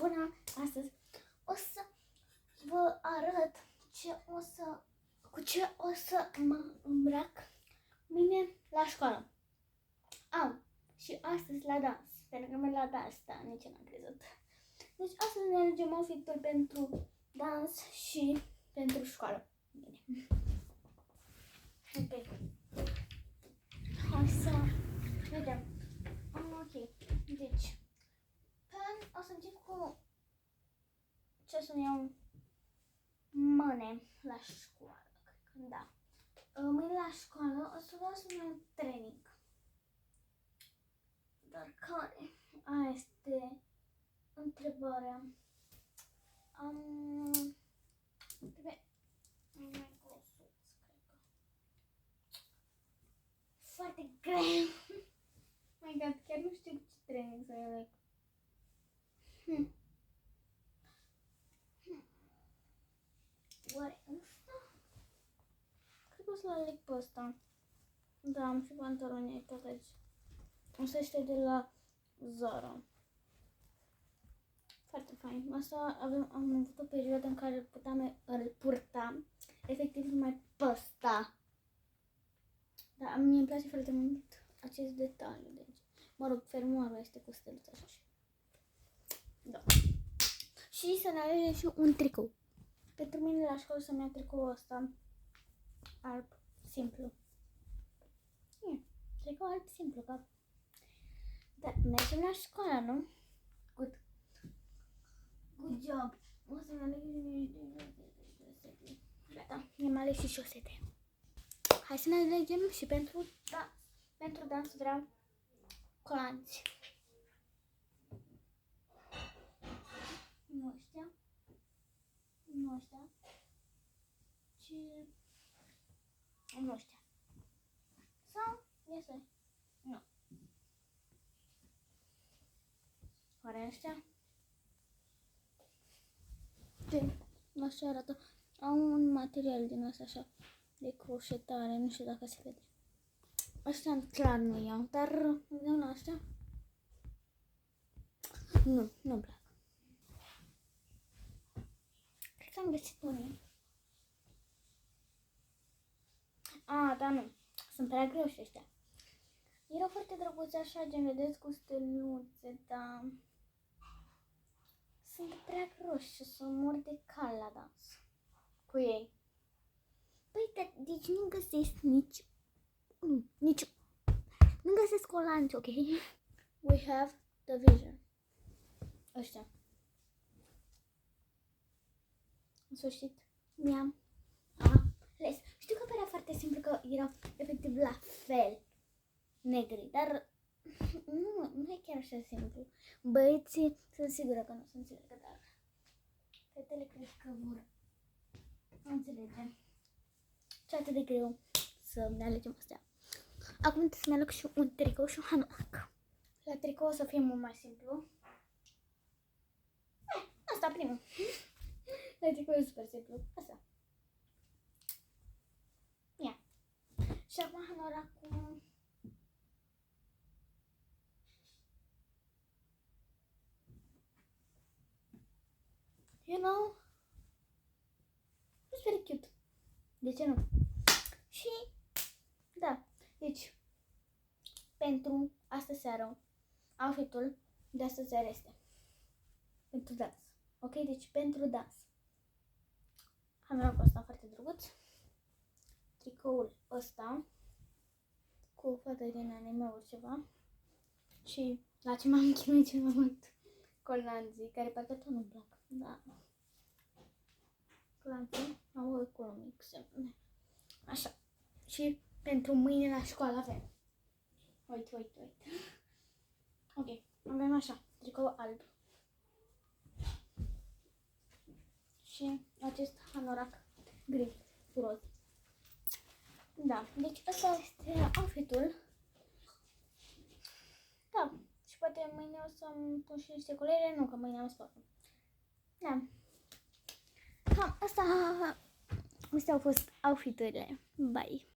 până astăzi o să vă arăt cu ce o să mă îmbrac mâine la școală. Și astăzi la dans, pentru că merg la dans, dar nici n-am crezut. Deci astăzi ne alegem outfit-ul pentru dans și pentru școală. Bine. Ok. Hai să vedem. Ok. Deci, o să încep cu ce să-mi iau mâine la școală. Cred că da. Mâine la școală o să vreau să-mi iau training. Dar care? Aia este întrebarea. Trebuie mai grosuț, cred că. Foarte greu. My God, chiar nu știu ce training să aleg. Oare ăsta? Cred că o să-l aleg pe ăsta. Da, am și pantaloni tot aici. Asta este de la Zara. Foarte fain. Asta am avut o perioadă în care îl purtam efectiv numai pe ăsta. Dar mie îmi place foarte mult acest detaliu de aici. Mă rog, fermoarul este cu steluță așa. Da. Și să ne alegem și un tricou. Pentru mine la școală să-mi iau tricoul ăsta alb, simplu. Tricou alb, simplu, că... Da, mergem la școală, nu? Good job. O să-mi aleg... Gata, mi-am ales și șosete. Hai să ne alegem și pentru dans vreau colanți. Nu ăștia. Nu ăștia. Ci... Nu ăștia. Sau este. Nu. Oare ăștia? Așa arată. Au un material din asta așa de croșetare, nu știu dacă se vede. Ăștia clar nu iau, dar vedem la ăștia. Nu-mi plac. Cred că am găsit unii. Dar nu. Sunt prea groși ăștia. Erau foarte drăguți așa, gen vedeți, cu steluțe, dar sunt prea groși și să mor de cal la dans cu ei. Păi, deci nu găsesc nu găsesc colanți, ok? We have the vision. Ăștia. În sfârșit, mi-am ales. Știu că părea foarte simplu, că erau efectiv la fel negri, dar nu e chiar așa simplu. Băieții sunt sigură că nu sunt sigură, dar fetele cred că vor înțelege ce atât de greu să ne alegem astea. Acum trebuie să-mi aleg și un tricou și un hanorac. La tricou o să fie mult mai simplu. Asta primul. La tricou e super simplu. Asta. Ia. Și acum hanoracul. You know? It's very cute. De ce nu? Și, da, deci, pentru astă seară, outfit-ul de astă seară este pentru dans. Ok? Deci, pentru dans. Hanoracul ăsta foarte drăguț. Tricoul ăsta cu o fată din anime-uri ceva. Și la ce m-am chinuit cel mai mult, colanții, care parcă tot nu-mi plac. Da. Colanții au economic semne. Așa. Și pentru mâine la școală avem. Uite. Ok. Avem așa. Tricou alb. Și acest hanorac gri, roz. Da. Deci ăsta este outfit-ul. Da. Și poate mâine o să-mi pun și niște colere. Nu, că mâine am sport. Da. Astea au fost outfit-urile. Bye!